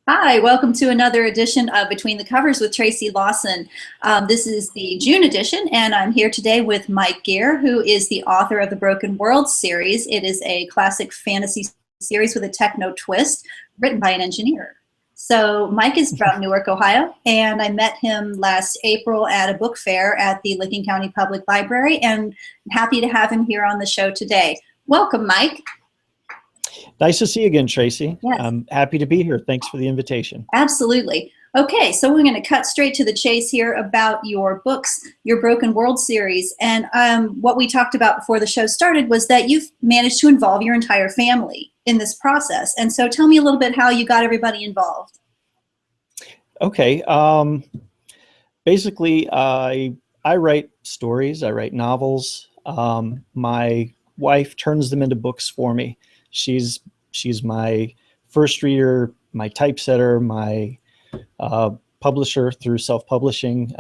Hi, welcome to another edition of Between the Covers with Tracy Lawson. This is the June edition, and I'm here today with Mike Ghere, who is the author of the Broken World series. It is a classic fantasy series with a techno-twist written by an engineer. So Mike is from Newark, Ohio, and I met him last April at a book fair at the Licking County Public Library, and I'm happy to have him here on the show today. Welcome, Mike. Nice to see you again, Tracy. Yes. I'm happy to be here. Thanks for the invitation. Absolutely. Okay, so we're going to cut straight to the chase here about your books, your Broken World series. And what we talked about before the show started was that you've managed to involve your entire family in this process. And so tell me a little bit how you got everybody involved. Okay. Basically, I write stories. I write novels. My wife turns them into books for me. She's my first reader, my typesetter, my publisher through self-publishing.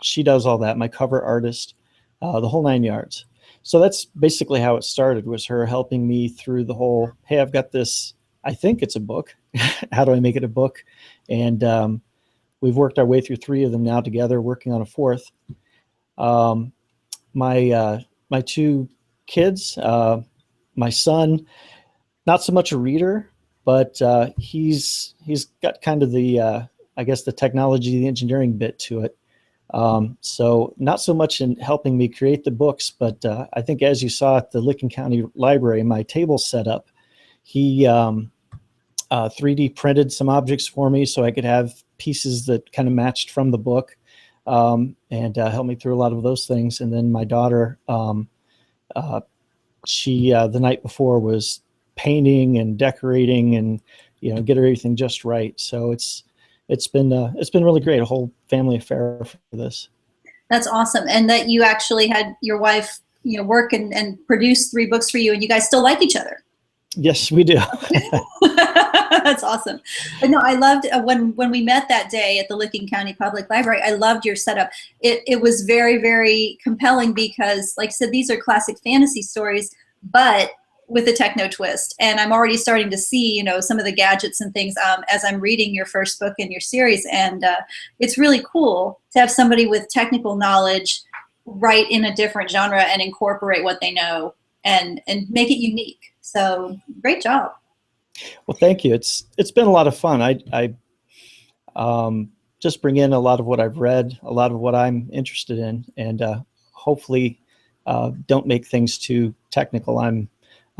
She does all that, my cover artist, the whole nine yards. So that's basically how it started, was her helping me through the whole, hey, I've got this, I think it's a book. How do I make it a book? And we've worked our way through three of them now together, working on a fourth. My two kids, my son, not so much a reader, but he's got kind of the, I guess, the technology, the engineering bit to it. So not so much in helping me create the books, but I think as you saw at the Licking County Library, my table set up, he 3D printed some objects for me so I could have pieces that kind of matched from the book, and helped me through a lot of those things. And then my daughter, she the night before was painting and decorating and get everything just right. So it's been really great, a whole family affair for this. That's awesome. And that you actually had your wife work and produce three books for you, and you guys still like each other. Yes, we do. That's awesome. But no, I loved when we met that day at the Licking County Public Library. I loved your setup. It was very, very compelling because, like I said, these are classic fantasy stories, but with a techno twist. And I'm already starting to see, some of the gadgets and things as I'm reading your first book in your series. And it's really cool to have somebody with technical knowledge write in a different genre and incorporate what they know and make it unique. So great job. Well, thank you. It's been a lot of fun. I just bring in a lot of what I've read, a lot of what I'm interested in, and hopefully don't make things too technical. I'm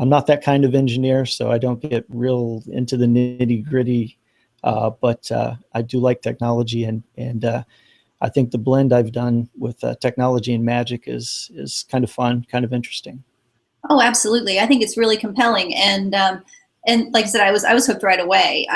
not that kind of engineer, so I don't get real into the nitty gritty, but I do like technology, and I think the blend I've done with technology and magic is kind of fun, kind of interesting. Oh, absolutely. I think it's really compelling. And like I said, I was hooked right away,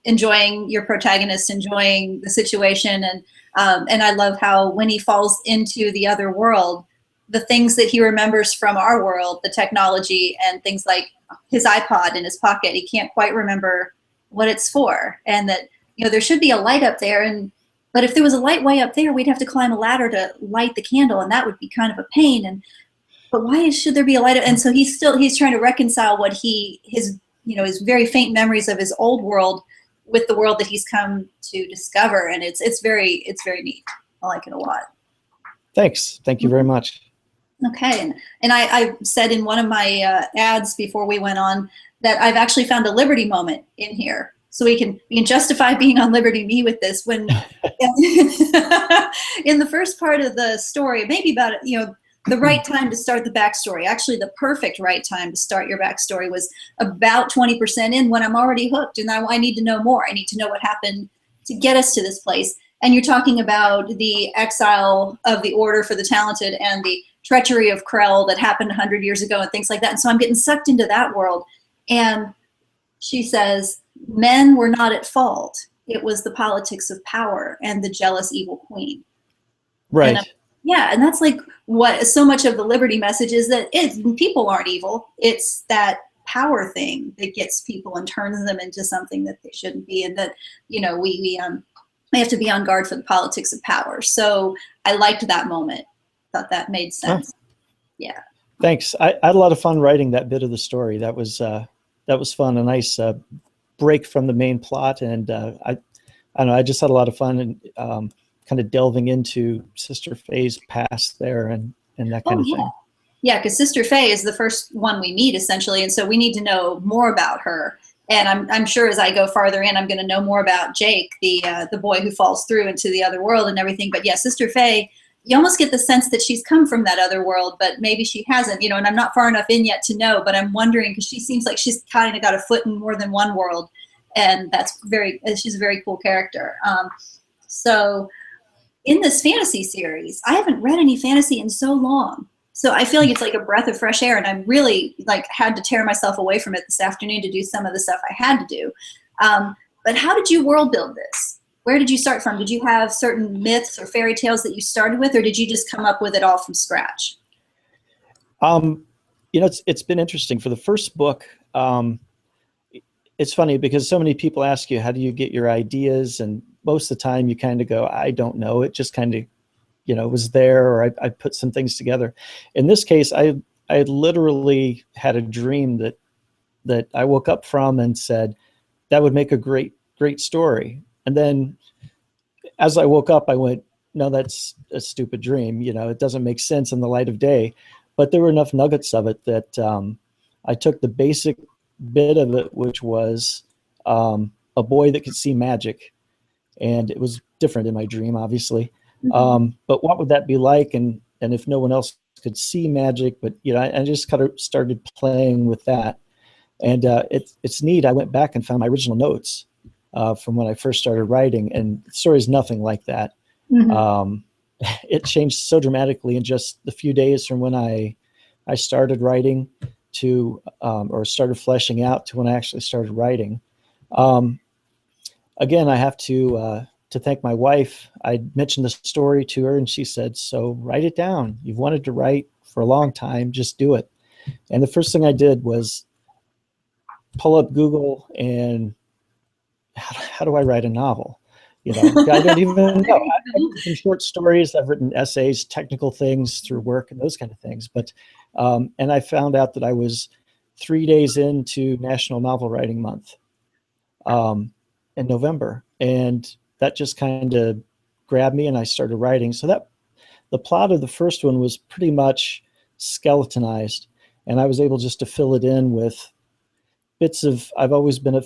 enjoying your protagonist, enjoying the situation. And I love how when he falls into the other world, the things that he remembers from our world, the technology and things like his iPod in his pocket, he can't quite remember what it's for. And that, there should be a light up there. But if there was a light way up there, we'd have to climb a ladder to light the candle. And that would be kind of a pain. But why should there be a light? And so he's trying to reconcile what his very faint memories of his old world with the world that he's come to discover. And it's very neat. I like it a lot. Thanks. Thank you very much. Okay. And I said in one of my ads before we went on that I've actually found a Liberty moment in here. So we can justify being on Liberty.me with this. When in the first part of the story, maybe about the right time to start the backstory, actually the perfect right time to start your backstory was about 20% in, when I'm already hooked and I need to know more. I need to know what happened to get us to this place. And you're talking about the exile of the Order for the Talented and the treachery of Krell that happened 100 years ago and things like that. And so I'm getting sucked into that world. And she says, men were not at fault. It was the politics of power and the jealous evil queen. Right. Yeah, and that's like what so much of the Liberty message is, that people aren't evil. It's that power thing that gets people and turns them into something that they shouldn't be, and that we have to be on guard for the politics of power. So I liked that moment. Thought that made sense. Oh. Yeah. Thanks. I had a lot of fun writing that bit of the story. That was fun. A nice break from the main plot. And I don't know, I just had a lot of fun and kind of delving into Sister Faye's past there and that kind of thing. Yeah, because Sister Faye is the first one we meet essentially, and so we need to know more about her. And I'm sure as I go farther in, I'm going to know more about Jake, the boy who falls through into the other world and everything. But yeah, Sister Faye, you almost get the sense that she's come from that other world, but maybe she hasn't, you know, and I'm not far enough in yet to know, but I'm wondering because she seems like she's kind of got a foot in more than one world. And she's a very cool character. So in this fantasy series, I haven't read any fantasy in so long. So I feel like it's like a breath of fresh air, and I'm really like had to tear myself away from it this afternoon to do some of the stuff I had to do. But how did you world build this? Where did you start from? Did you have certain myths or fairy tales that you started with, or did you just come up with it all from scratch? You know, it's been interesting. For the first book, it's funny because so many people ask you, how do you get your ideas? And most of the time you kind of go, I don't know. It just kind of, you know, was there, or I put some things together. In this case, I literally had a dream that I woke up from and said, that would make a great story. And then as I woke up, I went, no, that's a stupid dream. You know, it doesn't make sense in the light of day. But there were enough nuggets of it that I took the basic bit of it, which was a boy that could see magic. And it was different in my dream, obviously. But what would that be like? And if no one else could see magic, but, you know, I just kind of started playing with that. And it's neat. I went back and found my original notes from when I first started writing, and the story is nothing like that. It changed so dramatically in just the few days from when I started writing to, or started fleshing out to when I actually started writing. Again, I have to thank my wife. I mentioned the story to her and she said, so write it down. You've wanted to write for a long time, just do it. And the first thing I did was pull up Google and how do I write a novel? You know, I don't even know. I've written short stories, I've written essays, technical things through work and those kind of things. But, and I found out that I was 3 days into National Novel Writing Month in November. And that just kind of grabbed me and I started writing. So that the plot of the first one was pretty much skeletonized, and I was able just to fill it in with bits of, I've always been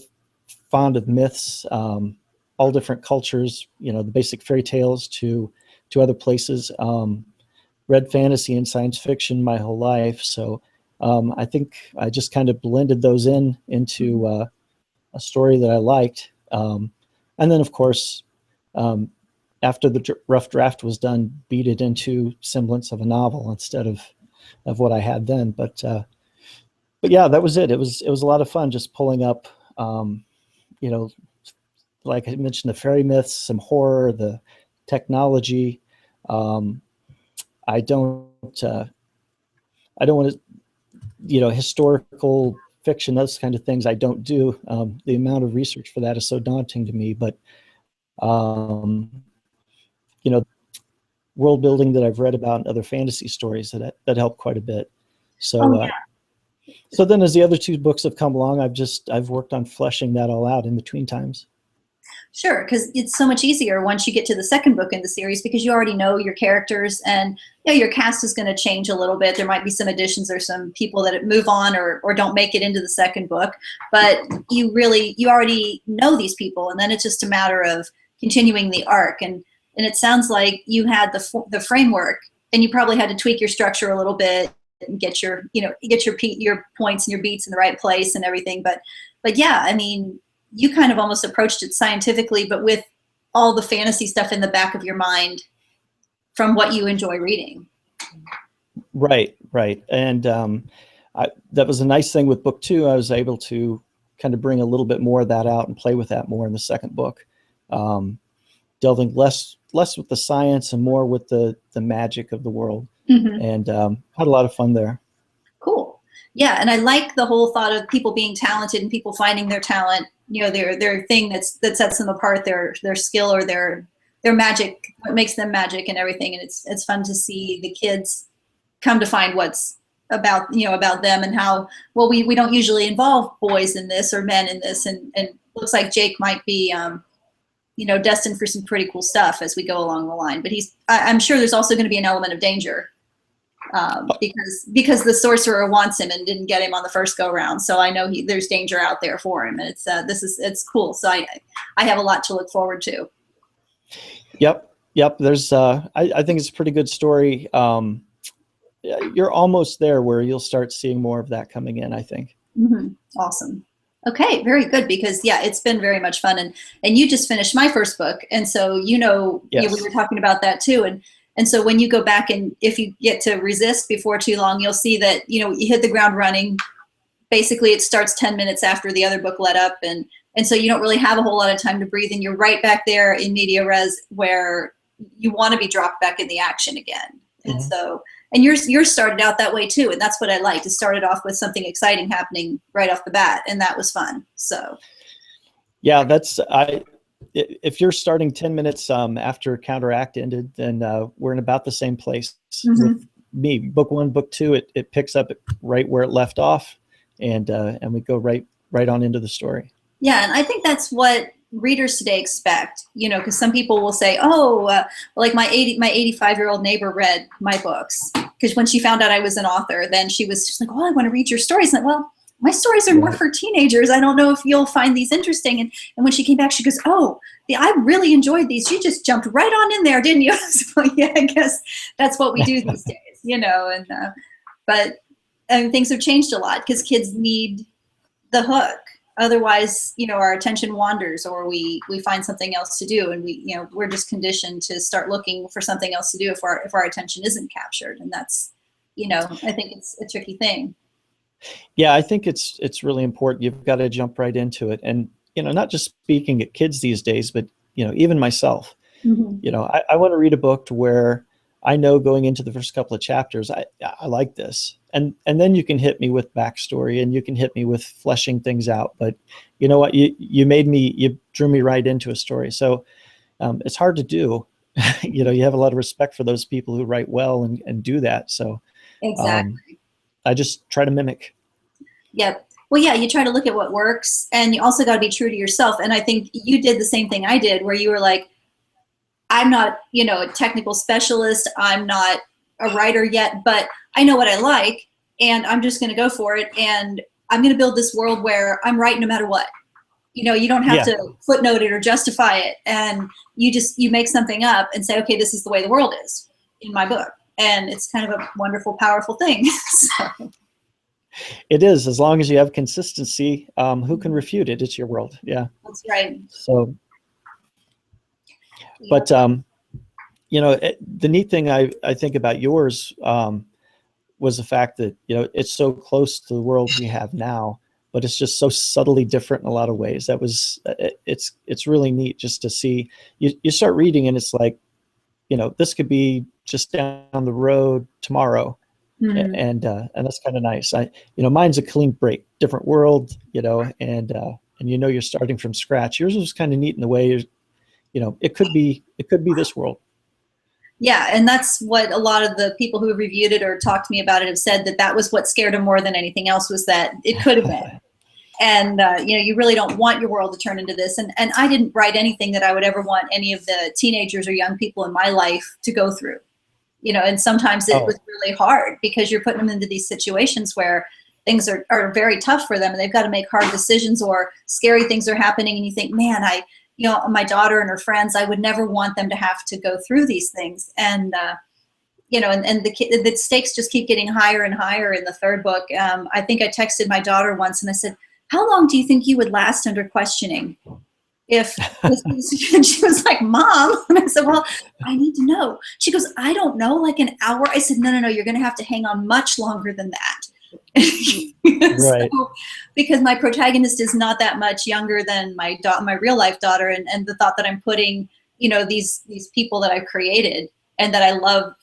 fond of myths, all different cultures, you know, the basic fairy tales to other places, read fantasy and science fiction my whole life. So I think I just kind of blended those into a story that I liked. And then, of course, after the rough draft was done, beat it into semblance of a novel instead of what I had then. But yeah, that was it. It was a lot of fun just pulling up, you know, like I mentioned, the fairy myths, some horror, the technology. I don't want to, you know, historical fiction, those kind of things I don't do. The amount of research for that is so daunting to me, but you know, world building that I've read about in other fantasy stories that helped quite a bit. So, so then as the other two books have come along, I've worked on fleshing that all out in between times. Sure, because it's so much easier once you get to the second book in the series because you already know your characters, and you know, your cast is going to change a little bit. There might be some additions or some people that move on or don't make it into the second book, but you already know these people, and then it's just a matter of continuing the arc. And it sounds like you had the framework, and you probably had to tweak your structure a little bit and get your points and your beats in the right place and everything. But yeah, I mean, you kind of almost approached it scientifically, but with all the fantasy stuff in the back of your mind from what you enjoy reading. Right. And that was a nice thing with book 2. I was able to kind of bring a little bit more of that out and play with that more in the second book, delving less with the science and more with the magic of the world. And had a lot of fun there. Cool. Yeah, and I like the whole thought of people being talented and people finding their talent, you know, their thing that sets them apart, their skill or their magic, what makes them magic and everything. And it's fun to see the kids come to find what's about them and how, well, we don't usually involve boys in this or men in this, and looks like Jake might be, destined for some pretty cool stuff as we go along the line. But I'm sure there's also going to be an element of danger, because the sorcerer wants him and didn't get him on the first go round. So I know there's danger out there for him, and it's cool. So I have a lot to look forward to. Yep. There's I think it's a pretty good story. You're almost there where you'll start seeing more of that coming in, I think. Mm-hmm. Awesome. Okay, very good, because it's been very much fun, and you just finished my first book, and so Yes. we were talking about that too, and so when you go back, and if you get to resist before too long, you'll see that you hit the ground running. Basically, it starts 10 minutes after the other book let up, and so you don't really have a whole lot of time to breathe, and you're right back there in media res where you want to be dropped back in the action again. And so, and yours started out that way too, and that's what I liked. It started off with something exciting happening right off the bat, and that was fun. So, yeah, if you're starting 10 minutes after Counteract ended, then we're in about the same place. With me, book 1, book 2, it picks up right where it left off, and we go right on into the story. Yeah, and I think that's what readers today expect, because some people will say, like my 85-year-old neighbor read my books, because when she found out I was an author, then she was just like, I want to read your stories. And well, my stories are more for teenagers. I don't know if you'll find these interesting. And when she came back, she goes, I really enjoyed these. You just jumped right on in there, didn't you? So, yeah, I guess that's what we do these days, but things have changed a lot because kids need the hook. Otherwise, our attention wanders, or we find something else to do, and we're just conditioned to start looking for something else to do if our attention isn't captured, and that's, I think it's a tricky thing. Yeah, I think it's really important. You've got to jump right into it, and not just speaking at kids these days, but even myself. I want to read a book to where I know going into the first couple of chapters, I like this. And then you can hit me with backstory, and you can hit me with fleshing things out. But you know what? You drew me right into a story. So it's hard to do. You have a lot of respect for those people who write well and do that. So exactly. I just try to mimic. Yep. Well, yeah, you try to look at what works, and you also got to be true to yourself. And I think you did the same thing I did, where you were like, I'm not, a technical specialist. I'm not a writer yet, but I know what I like, and I'm just going to go for it. And I'm going to build this world where I'm right no matter what. You don't have to footnote it or justify it. And you make something up and say, okay, this is the way the world is in my book. And it's kind of a wonderful, powerful thing. So. It is, as long as you have consistency. Who can refute it? It's your world. Yeah. That's right. So. But, the neat thing I think about yours was the fact that, it's so close to the world we have now, but it's just so subtly different in a lot of ways. It's really neat just to see. You start reading and it's like, this could be just down the road tomorrow. And that's kind of nice. Mine's a clean break, different world, and you're starting from scratch. Yours was kind of neat in the way it could be this world. Yeah, and that's what a lot of the people who have reviewed it or talked to me about it have said, that was what scared them more than anything else, was that it could have been. And you really don't want your world to turn into this. And I didn't write anything that I would ever want any of the teenagers or young people in my life to go through. And sometimes it was really hard, because you're putting them into these situations where things are very tough for them, and they've got to make hard decisions, or scary things are happening, and you think, man, my daughter and her friends, I would never want them to have to go through these things. And, and the stakes just keep getting higher and higher in the third book. I think I texted my daughter once and I said, how long do you think you would last under questioning? And she was like, Mom. And I said, well, I need to know. She goes, I don't know, like an hour. I said, no, you're going to have to hang on much longer than that. Right. So, because my protagonist is not that much younger than my real life daughter, and the thought that I'm putting, these people that I've created and that I love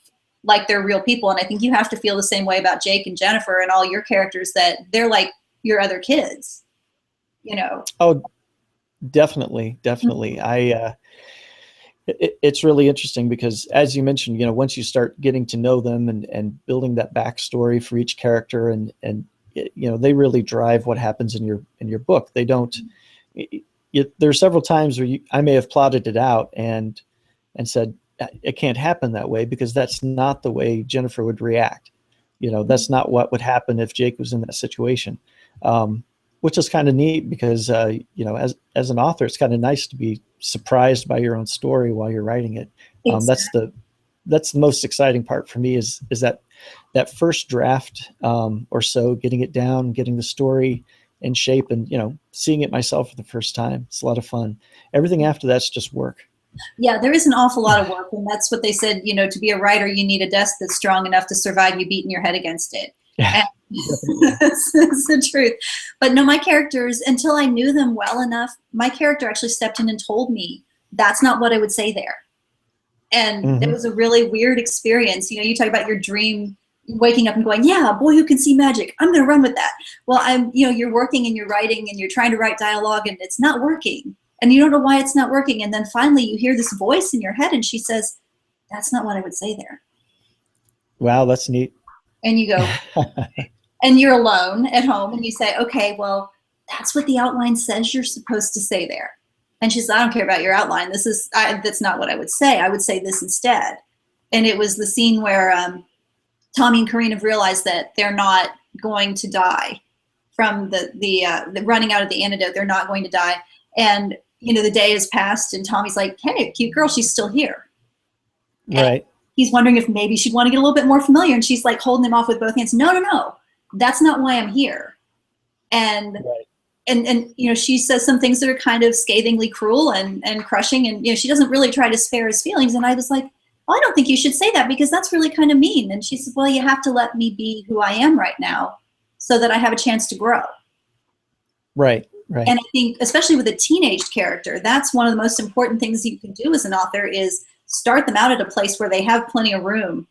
like they're real people. And I think you have to feel the same way about Jake and Jennifer and all your characters, that they're like your other kids, Oh, definitely. It's really interesting because, as you mentioned, once you start getting to know them and building that backstory for each character, and they really drive what happens in your book. They don't, there are several times where I may have plotted it out and said, it can't happen that way because that's not the way Jennifer would react. That's not what would happen if Jake was in that situation, which is kind of neat because, as an author, it's kind of nice to be surprised by your own story while you're writing it. Exactly. That's the most exciting part for me is that first draft or so, getting it down, getting the story in shape, and seeing it myself for the first time. It's a lot of fun. Everything after that's just work. Yeah, there is an awful lot of work, and that's what they said. To be a writer, you need a desk that's strong enough to survive you beating your head against it. Yeah. That's the truth. But no, my characters, until I knew them well enough, my character actually stepped in and told me that's not what I would say there. And it was a really weird experience. You talk about your dream, waking up and going, yeah, boy who can see magic, I'm going to run with that. Well, you're working and you're writing and you're trying to write dialogue and it's not working. And you don't know why it's not working. And then finally you hear this voice in your head and she says, that's not what I would say there. Wow, that's neat. And you go, and you're alone at home and you say, okay, well, that's what the outline says you're supposed to say there. And she says, I don't care about your outline. That's not what I would say. I would say this instead. And it was the scene where Tommy and Corinne have realized that they're not going to die from the running out of the antidote. They're not going to die. And the day has passed and Tommy's like, hey, cute girl, she's still here. Right. And he's wondering if maybe she'd want to get a little bit more familiar. And she's like holding him off with both hands. No. That's not why I'm here. And, right. and she says some things that are kind of scathingly cruel and crushing. And, she doesn't really try to spare his feelings. And I was like, well, I don't think you should say that because that's really kind of mean. And she said, well, you have to let me be who I am right now so that I have a chance to grow. Right. Right. And I think, especially with a teenage character, that's one of the most important things you can do as an author is start them out at a place where they have plenty of room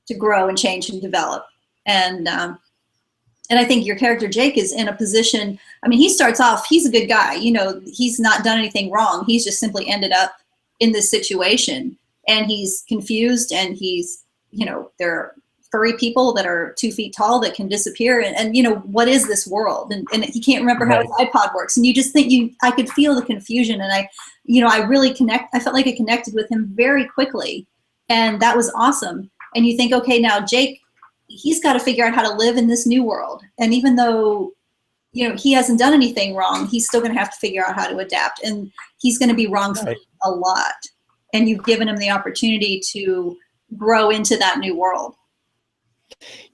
to grow and change and develop. And I think your character, Jake, is in a position, he starts off, he's a good guy. He's not done anything wrong. He's just simply ended up in this situation. And he's confused and he's, there are furry people that are 2 feet tall that can disappear. And what is this world? And he can't remember how his iPod works. And you just think I could feel the confusion. And I really I felt like I connected with him very quickly. And that was awesome. And you think, okay, now Jake, he's got to figure out how to live in this new world. And even though, he hasn't done anything wrong, he's still going to have to figure out how to adapt. And he's going to be wrong for a lot. And you've given him the opportunity to grow into that new world.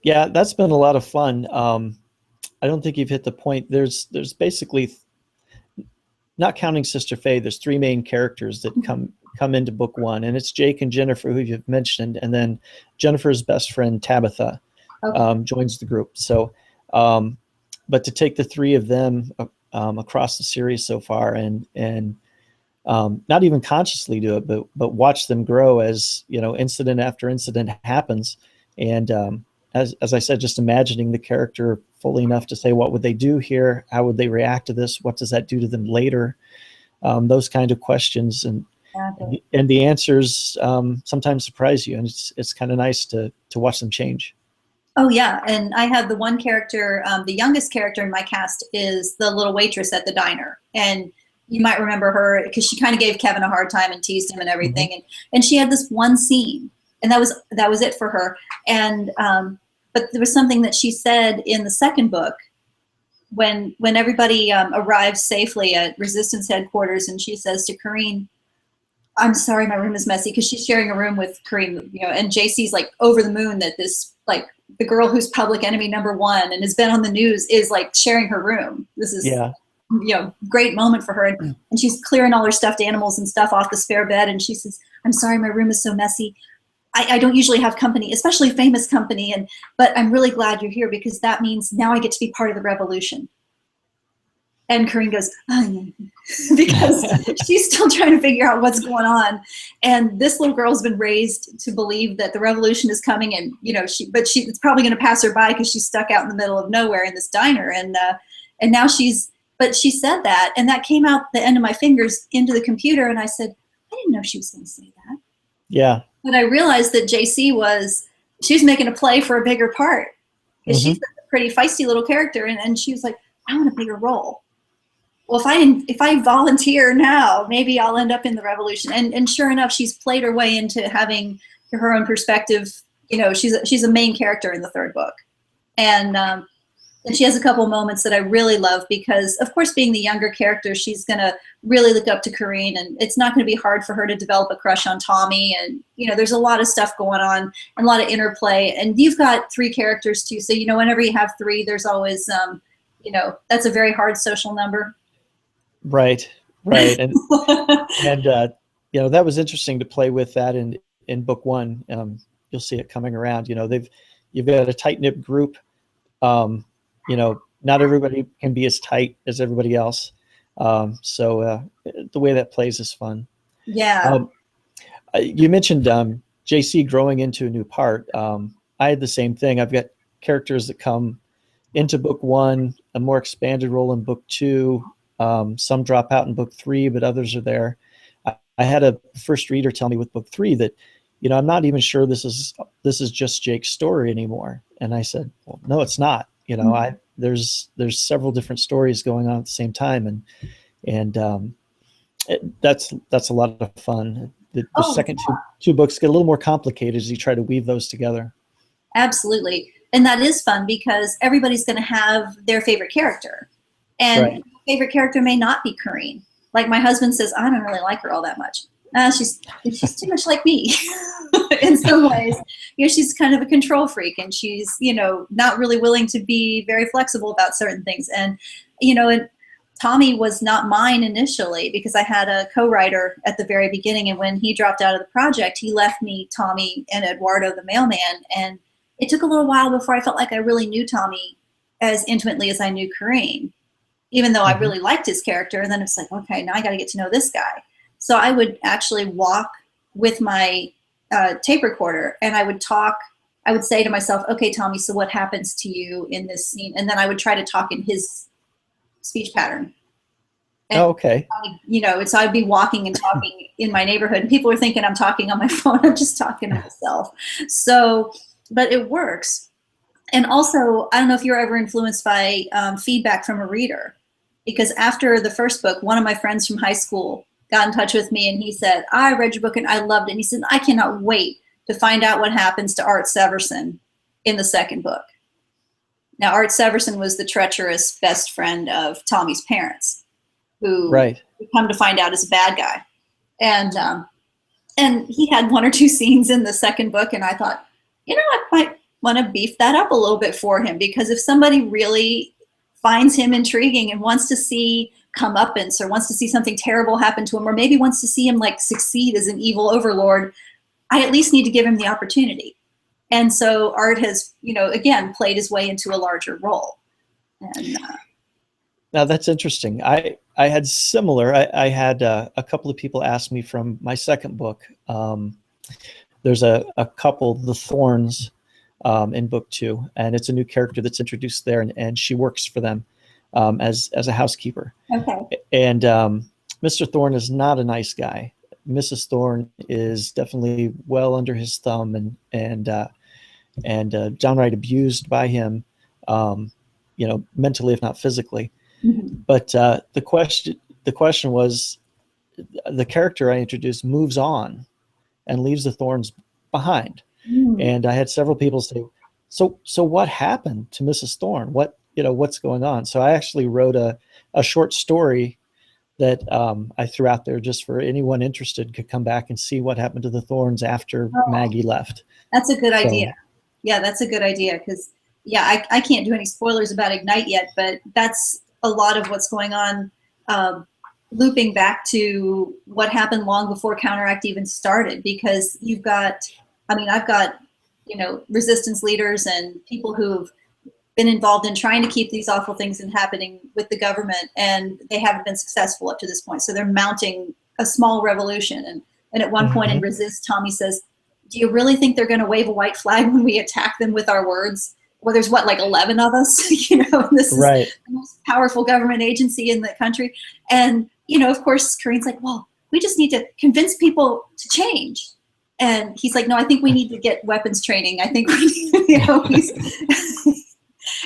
Yeah, that's been a lot of fun. I don't think you've hit the point. There's basically, not counting Sister Faye, there's 3 main characters that come into book 1, and it's Jake and Jennifer, who you've mentioned, and then Jennifer's best friend Tabitha joins the group. So, but to take the 3 of them across the series so far, and not even consciously do it, but watch them grow as incident after incident happens, and as I said, just imagining the character fully enough to say, what would they do here? How would they react to this? What does that do to them later? Those kind of questions, and the answers sometimes surprise you, and it's kind of nice to watch them change. Oh yeah, and I had the one character, the youngest character in my cast is the little waitress at the diner, and you might remember her because she kind of gave Kevin a hard time and teased him and everything, and she had this one scene, and that was it for her. And but there was something that she said in the second book when everybody arrives safely at Resistance headquarters, and she says to Corinne, I'm sorry, my room is messy, because she's sharing a room with Corinne, and JC's like over the moon that this, like, the girl who's public enemy #1 and has been on the news is like sharing her room. This is, great moment for her. And she's clearing all her stuffed animals and stuff off the spare bed. And she says, I'm sorry, my room is so messy. I don't usually have company, especially famous company. But I'm really glad you're here because that means now I get to be part of the revolution. And Corinne goes, oh, because she's still trying to figure out what's going on. And this little girl's been raised to believe that the revolution is coming, and it's probably going to pass her by because she's stuck out in the middle of nowhere in this diner. And now but she said that, and that came out the end of my fingers into the computer, and I said, I didn't know she was going to say that. Yeah. But I realized that JC she was making a play for a bigger part. Because she's a pretty feisty little character, and she was like, I want a bigger role. well, if I volunteer now, maybe I'll end up in the revolution. And sure enough, she's played her way into having her own perspective. You know, she's a main character in the third book. And she has a couple moments that I really love because, of course, being the younger character, she's going to really look up to Corinne, and it's not going to be hard for her to develop a crush on Tommy. And, you know, there's a lot of stuff going on and a lot of interplay. And you've got 3 characters, too. So, you know, whenever you have 3, there's always, you know, that's a very hard social number. Right. And, you know, that was interesting to play with that in book 1. You'll see it coming around. You know, you've got a tight-knit group. You know, not everybody can be as tight as everybody else. So the way that plays is fun. Yeah. You mentioned JC growing into a new part. I had the same thing. I've got characters that come into book 1, a more expanded role in book 2. Some drop out in book 3, but others are there. I had a first reader tell me with book 3 that, you know, I'm not even sure this is just Jake's story anymore. And I said, well, no, it's not. You know, there's several different stories going on at the same time, and that's a lot of fun. The second two books get a little more complicated as you try to weave those together. Absolutely, and that is fun because everybody's going to have their favorite character, and favorite character may not be Corinne. Like my husband says, I don't really like her all that much. She's too much like me in some ways. You know, she's kind of a control freak, and she's, you know, not really willing to be very flexible about certain things. And, you know, and Tommy was not mine initially because I had a co-writer at the very beginning. And when he dropped out of the project, he left me Tommy and Eduardo the mailman. And it took a little while before I felt like I really knew Tommy as intimately as I knew Corinne, even though I really liked his character. And then it's like, okay, now I got to get to know this guy. So I would actually walk with my tape recorder, and I would say to myself, okay, Tommy, so what happens to you in this scene? And then I would try to talk in his speech pattern. And, okay. You know, so I'd be walking and talking in my neighborhood, and people are thinking I'm talking on my phone. I'm just talking to myself. So, but it works. And also, I don't know if you're ever influenced by feedback from a reader, because after the first book, one of my friends from high school got in touch with me, and he said, I read your book and I loved it. And he said, I cannot wait to find out what happens to Art Severson in the second book. Now, Art Severson was the treacherous best friend of Tommy's parents, who we come to find out is a bad guy. And he had 1 or 2 scenes in the second book, and I thought, you know, I might want to beef that up a little bit for him, because if somebody really finds him intriguing and wants to see comeuppance, or wants to see something terrible happen to him, or maybe wants to see him like succeed as an evil overlord, I at least need to give him the opportunity. And so Art has, you know, again, played his way into a larger role. And, now that's interesting. I had similar. I had a couple of people ask me from my second book. There's a couple, the Thorns, in book 2, and it's a new character that's introduced there, and she works for them as a housekeeper. Okay. And Mr. Thorne is not a nice guy. Mrs. Thorne is definitely well under his thumb, and downright abused by him, you know, mentally if not physically. But the question was, the character I introduced moves on and leaves the Thorns behind. And I had several people say, so what happened to Mrs. Thorne? What's going on? So I actually wrote a short story that I threw out there just for anyone interested could come back and see what happened to the Thorns after Maggie left. That's a good idea. Yeah, that's a good idea, because I can't do any spoilers about Ignite yet, but that's a lot of what's going on, looping back to what happened long before Counteract even started, because I've got, you know, resistance leaders and people who've been involved in trying to keep these awful things from happening with the government, and they haven't been successful up to this point. So they're mounting a small revolution. And at one point in Resist, Tommy says, do you really think they're going to wave a white flag when we attack them with our words? Well, there's like 11 of us, you know, and this is the most powerful government agency in the country. And, you know, of course, Corinne's like, well, we just need to convince people to change. And he's like, no, I think we need to get weapons training. I think we need, you know,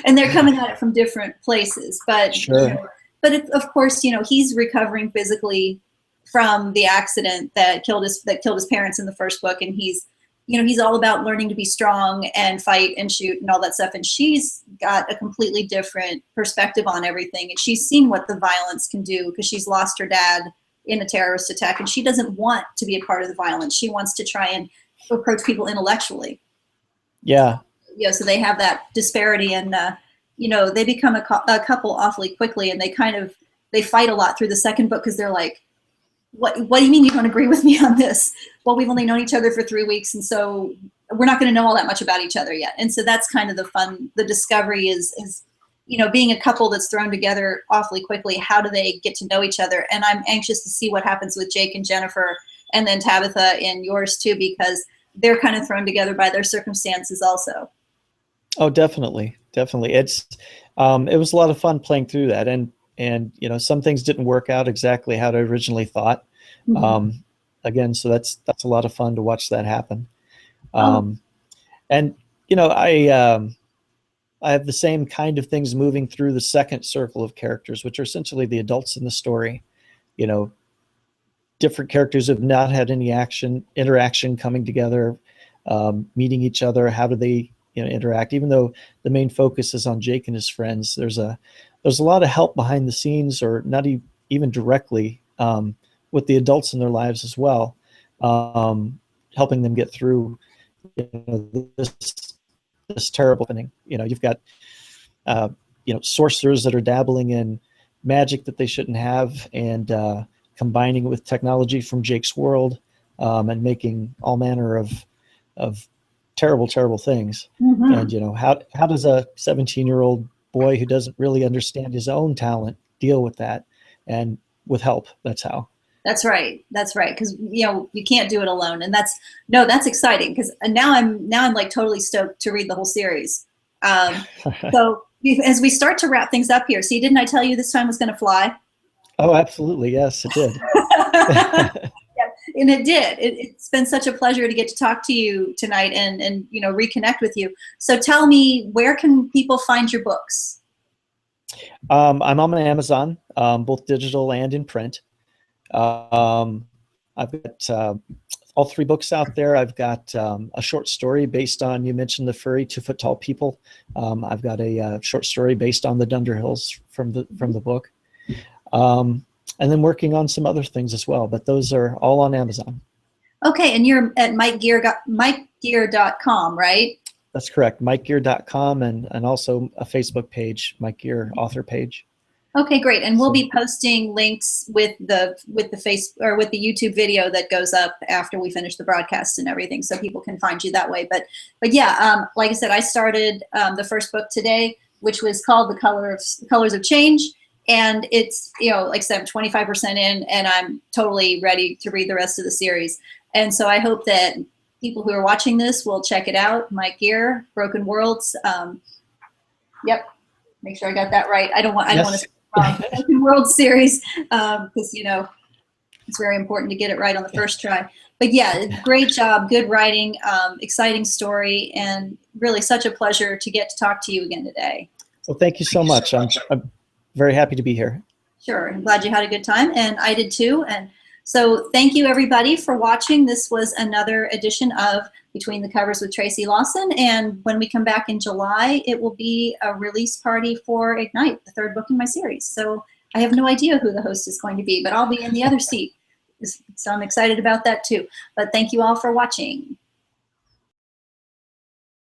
and they're coming at it from different places. But you know, but of course, you know, he's recovering physically from the accident that killed his parents in the first book, and he's, you know, he's all about learning to be strong and fight and shoot and all that stuff. And she's got a completely different perspective on everything, and she's seen what the violence can do because she's lost her dad in a terrorist attack, and she doesn't want to be a part of the violence. She wants to try and approach people intellectually. Yeah. You know, so they have that disparity, and you know, they become a couple awfully quickly, and they fight a lot through the second book because they're like, what do you mean you don't agree with me on this? Well, we've only known each other for 3 weeks, and so we're not going to know all that much about each other yet. And so that's kind of the fun. The discovery is, you know, being a couple that's thrown together awfully quickly. How do they get to know each other? And I'm anxious to see what happens with Jake and Jennifer, and then Tabitha in yours too, because they're kind of thrown together by their circumstances also. Oh, definitely. Definitely. It was a lot of fun playing through that. And, you know, some things didn't work out exactly how I originally thought. Mm-hmm. Again, so that's a lot of fun to watch that happen. Oh. And, you know, I have the same kind of things moving through the second circle of characters, which are essentially the adults in the story. You know, different characters have not had any interaction coming together, meeting each other. How do they, you know, interact? Even though the main focus is on Jake and his friends, there's a lot of help behind the scenes, or not even directly, with the adults in their lives as well, helping them get through, you know, this terrible thing. You know, you've got you know, sorcerers that are dabbling in magic that they shouldn't have, and combining it with technology from Jake's world, and making all manner of terrible things. Mm-hmm. And, you know, how does a 17-year-old boy who doesn't really understand his own talent deal with that? And with help, that's how. That's right. That's right. Because, you know, you can't do it alone, and that's exciting. Because now I'm like totally stoked to read the whole series. So as we start to wrap things up here, see, didn't I tell you this time was going to fly? Oh, absolutely. Yes, it did. Yeah, and it did. It's been such a pleasure to get to talk to you tonight, and you know, reconnect with you. So tell me, where can people find your books? I'm on Amazon, both digital and in print. I've got all 3 books out there. I've got a short story based on, you mentioned the furry 2-foot tall people. I've got a short story based on the Dunderhills from the book. And then working on some other things as well, but those are all on Amazon. Okay, and you're at MikeGhere.com, right? That's correct. MikeGhere.com, and also a Facebook page, Mike Ghere author page. Okay, great. And we'll be posting links with the YouTube video that goes up after we finish the broadcast and everything, so people can find you that way. But yeah, like I said, I started the first book today, which was called The Colors of Change, and it's, you know, like I said, I'm 25% in, and I'm totally ready to read the rest of the series. And so I hope that people who are watching this will check it out. Mike Ghere, Broken Worlds. Yep, make sure I got that right. I don't want to. Broken World series, because, you know, it's very important to get it right on the first try. But yeah, great job, good writing, exciting story, and really such a pleasure to get to talk to you again today. Well, thank you so much. I'm very happy to be here. Sure, I'm glad you had a good time, and I did too. And so thank you everybody for watching. This was another edition of Between the Covers with Tracy Lawson, and when we come back in July, it will be a release party for Ignite, the 3rd book in my series. So I have no idea who the host is going to be, but I'll be in the other seat. So I'm excited about that too. But thank you all for watching.